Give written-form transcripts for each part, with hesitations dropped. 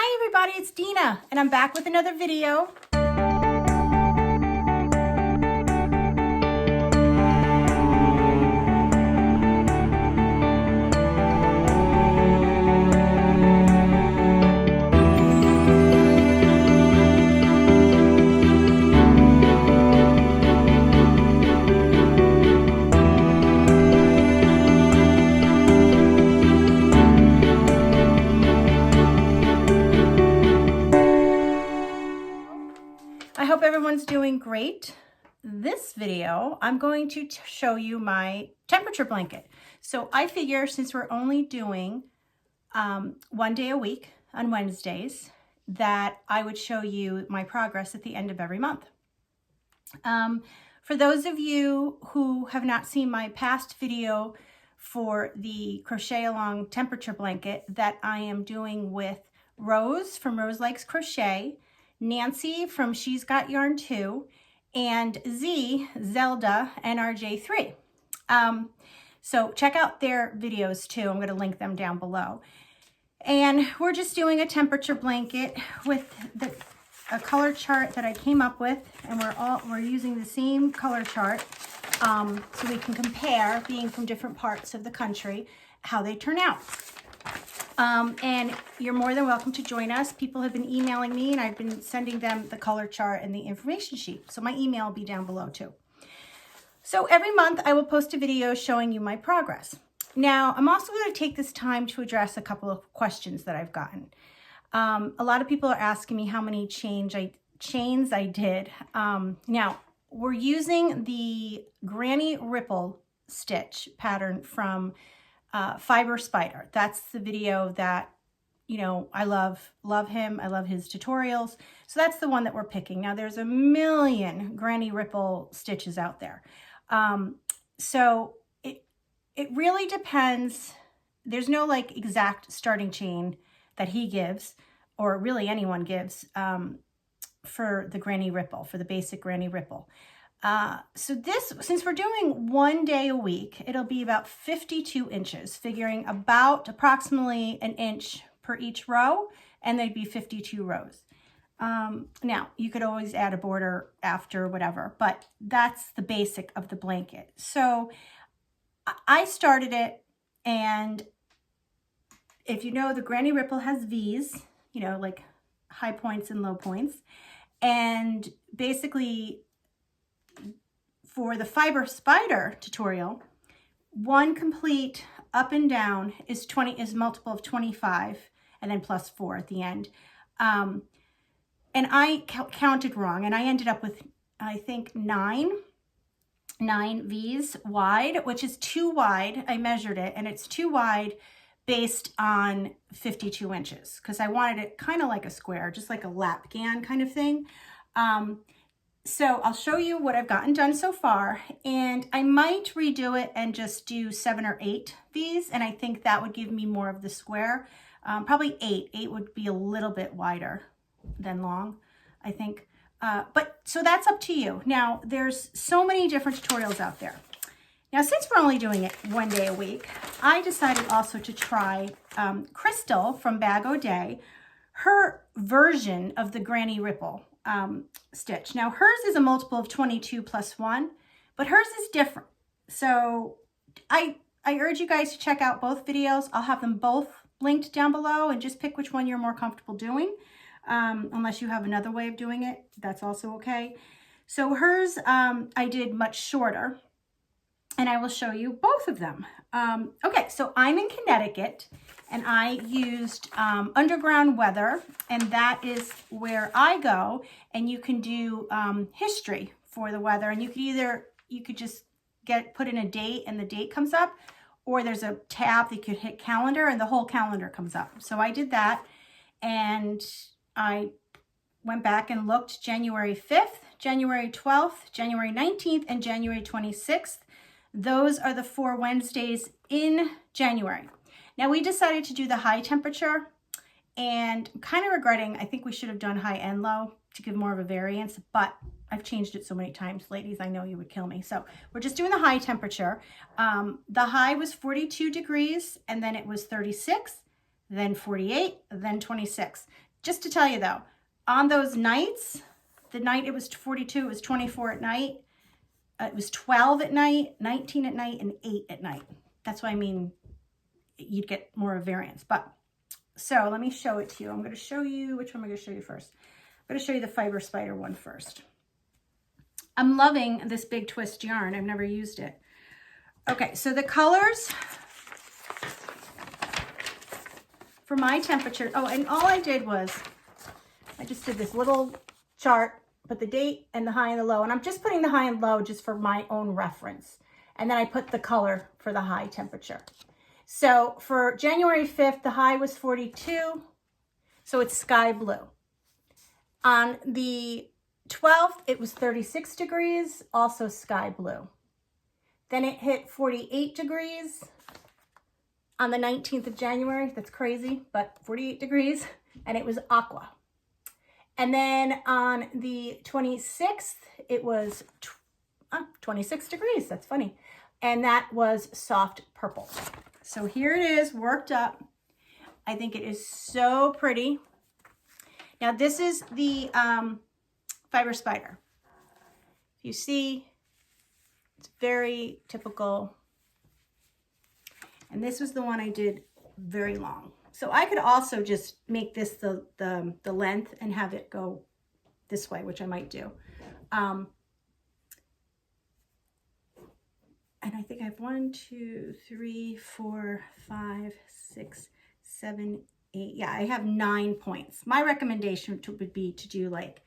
Hi everybody, it's Dina, and I'm back with another video. I hope everyone's doing great. This video, I'm going to show you my temperature blanket. So I figure since we're only doing one day a week on Wednesdays, that I would show you my progress at the end of every month. For those of you who have not seen my past video for the crochet along temperature blanket that I am doing with Rose from Rose Likes Crochet, Nancy from She's Got Yarn Too, and Zelda NRJ3. So check out their videos too. I'm going to link them down below. And we're just doing a temperature blanket with a color chart that I came up with, and we're using the same color chart so we can compare, being from different parts of the country, how they turn out. And you're more than welcome to join us. People have been emailing me and I've been sending them the color chart and the information sheet. So my email will be down below too. So every month I will post a video showing you my progress. Now, I'm also going to take this time to address a couple of questions that I've gotten. A lot of people are asking me how many chains I did. Now, we're using the Granny Ripple stitch pattern from Fiber Spider. That's the video that, you know, I love him. I love his tutorials. So that's the one that we're picking. Now, there's a million Granny Ripple stitches out there. So it really depends. There's no like exact starting chain that he gives, or really anyone gives, for the Granny Ripple, for the basic Granny Ripple. So since we're doing one day a week, it'll be about 52 inches, figuring about approximately an inch per each row, and there'd be 52 rows. Now, you could always add a border after, whatever, but that's the basic of the blanket. So I started it, and if you know, the Granny Ripple has V's, you know, like high points and low points. And basically, for the Fiber Spider tutorial, one complete up and down is multiple of 25, and then plus 4 at the end. And I counted wrong, and I ended up with, I think, 9 V's wide, which is too wide. I measured it, and it's too wide based on 52 inches because I wanted it kind of like a square, just like a lap gan kind of thing. So I'll show you what I've gotten done so far, and I might redo it and just do 7 or 8 V's, and I think that would give me more of the square. Probably 8. 8 would be a little bit wider than long, I think. But so that's up to you. Now, there's so many different tutorials out there. Now, since we're only doing it one day a week, I decided also to try Crystal from Bag O'Day, her version of the Granny Ripple stitch. Now, hers is a multiple of 22 plus 1, but hers is different. So I urge you guys to check out both videos. I'll have them both linked down below, and just pick which one you're more comfortable doing. Unless you have another way of doing it, that's also okay. So hers, I did much shorter, and I will show you both of them. Okay, so I'm in Connecticut, and I used Underground Weather, and that is where I go, and you can do history for the weather, and you could just put in a date, and the date comes up, or there's a tab that you could hit calendar, and the whole calendar comes up. So I did that, and I went back and looked January 5th, January 12th, January 19th, and January 26th. Those are the 4 Wednesdays in January. Now, we decided to do the high temperature, and I'm kind of regretting, I think we should have done high and low to give more of a variance, but I've changed it so many times, ladies, I know you would kill me. So we're just doing the high temperature. The high was 42 degrees, and then it was 36, then 48, then 26. just to tell you though, on those nights, the night it was 42, it was 24 at night. It was 12 at night, 19 at night, and 8 at night. That's why I mean, you'd get more of variance. But so let me show it to you. I'm going to show you, which one am I going to show you first? I'm going to show you the Fiber Spider one first. I'm loving this big twist yarn. I've never used it. Okay, so the colors for my temperature. Oh, and all I did was, I just did this little chart, put the date and the high and the low. And I'm just putting the high and low just for my own reference. And then I put the color for the high temperature. So for January 5th, the high was 42. So it's sky blue. On the 12th, it was 36 degrees, also sky blue. Then it hit 48 degrees on the 19th of January. That's crazy, but 48 degrees, and it was aqua. And then on the 26th, it was 26 degrees. That's funny. And that was soft purple. So here it is, worked up. I think it is so pretty. Now this is the Fiber Spider. You see, it's very typical. And this was the one I did very long. So I could also just make this the length and have it go this way, which I might do. And I think I have 1, 2, 3, 4, 5, 6, 7, 8. Yeah, I have 9 points. My recommendation would be to do like,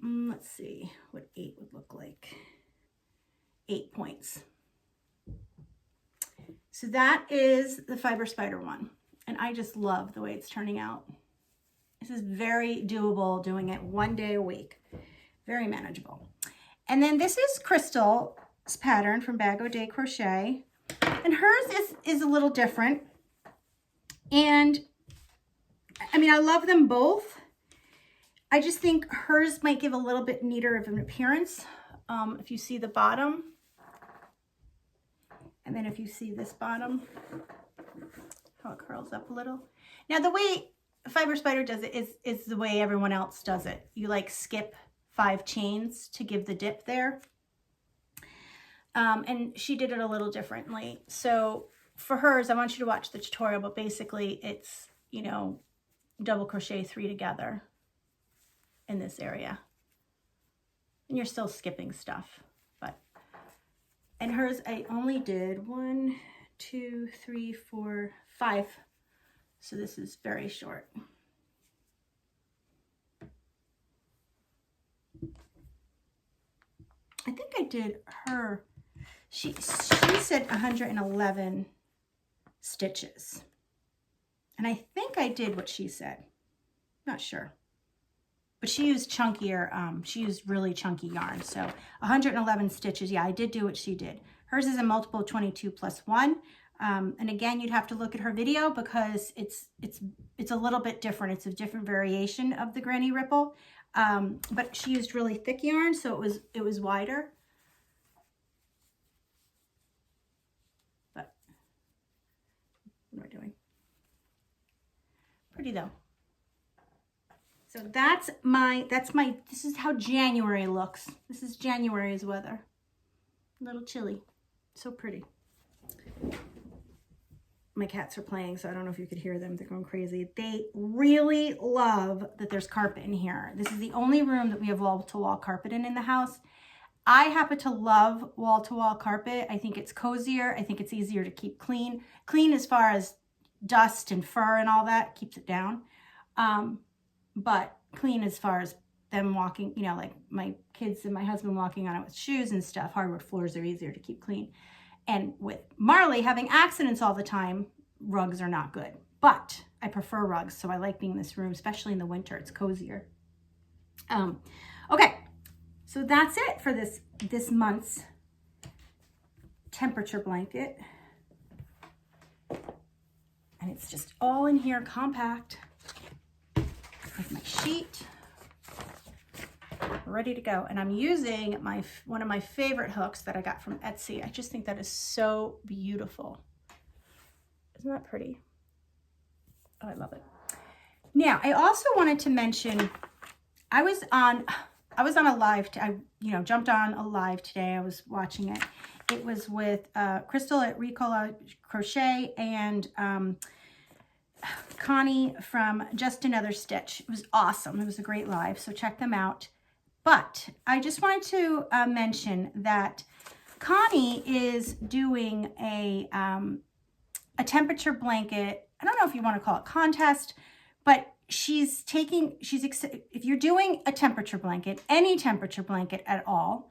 let's see what 8 would look like. 8 points. So that is the Fiber Spider one. And I just love the way it's turning out. This is very doable, doing it 1 day a week. Very manageable. And then this is Crystal's pattern from Bag O' Day Crochet. And hers is a little different. And I mean, I love them both. I just think hers might give a little bit neater of an appearance. If you see the bottom. And then if you see this bottom, how it curls up a little. Now the way Fiber Spider does it is the way everyone else does it. You like skip 5 chains to give the dip there. And she did it a little differently. So for hers, I want you to watch the tutorial, but basically it's, you know, double crochet 3 together in this area. And you're still skipping stuff, but, and hers, I only did 1, 2, 3, 4, 5. So this is very short. I think I did her, she said 111 stitches. And I think I did what she said. Not sure. But she used chunkier, she used really chunky yarn. So 111 stitches. Yeah, I did do what she did. Hers is a multiple of 22 plus 1. And again, you'd have to look at her video because it's a little bit different. It's a different variation of the Granny Ripple. But she used really thick yarn, so it was wider. But what am I doing? Pretty though. So this is how January looks. This is January's weather. A little chilly. So pretty. My cats are playing, so I don't know if you could hear them. They're going crazy. They really love that there's carpet in here. This is the only room that we have wall-to-wall carpet in the house. I happen to love wall-to-wall carpet. I think it's cozier. I think it's easier to keep clean. Clean as far as dust and fur and all that, keeps it down. But clean as far as them walking, you know, like my kids and my husband walking on it with shoes and stuff. Hardwood floors are easier to keep clean. And with Marley having accidents all the time, rugs are not good. But I prefer rugs, so I like being in this room, especially in the winter. It's cozier. Okay, so that's it for this month's temperature blanket. And it's just all in here, compact. With my sheet, ready to go. And I'm using one of my favorite hooks that I got from Etsy. I just think that is so beautiful. Isn't that pretty? Oh, I love it. Now, I also wanted to mention, I was on a live, jumped on a live today. I was watching it. It was with Crystal at Ricola Crochet and Connie from Just Another Stitch. It was awesome. It was a great live, so check them out. But I just wanted to mention that Connie is doing a temperature blanket. I don't know if you want to call it contest, but if you're doing a temperature blanket, any temperature blanket at all,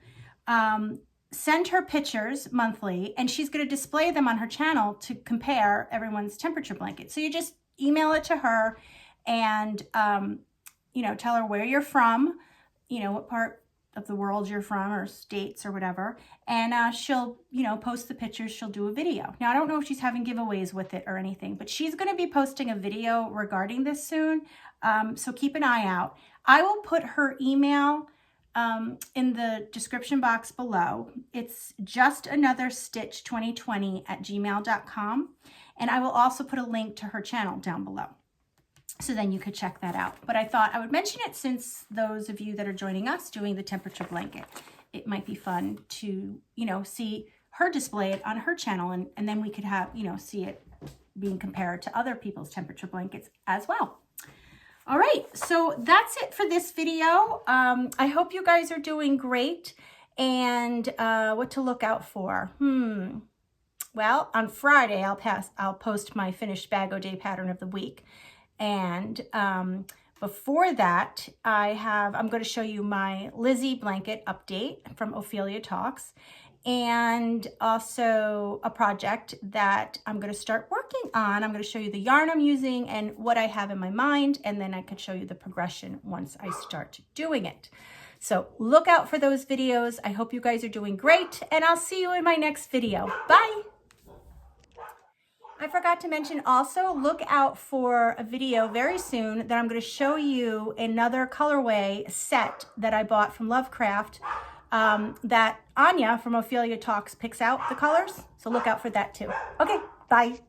send her pictures monthly, and she's going to display them on her channel to compare everyone's temperature blanket. So you just email it to her and, tell her where you're from, what part of the world you're from or states or whatever. And she'll, post the pictures. She'll do a video. Now, I don't know if she's having giveaways with it or anything, but she's going to be posting a video regarding this soon. So keep an eye out. I will put her email in the description box below. It's justanotherstitch2020@gmail.com. And I will also put a link to her channel down below. So then you could check that out. But I thought I would mention it since those of you that are joining us doing the temperature blanket, it might be fun to, see her display it on her channel. And then we could have, see it being compared to other people's temperature blankets as well. All right, so that's it for this video. I hope you guys are doing great. And what to look out for? Well, on Friday, I'll post my finished Bag O Day pattern of the week. And before that, I'm going to show you my Lizzie blanket update from Ophelia Talks, and also a project that I'm going to start working on. I'm going to show you the yarn I'm using and what I have in my mind, and then I could show you the progression once I start doing it. So look out for those videos. I hope you guys are doing great, and I'll see you in my next video. Bye! I forgot to mention also, look out for a video very soon that I'm going to show you another colorway set that I bought from Lovecraft that Anya from Ophelia Talks picks out the colors. So look out for that too. Okay, bye.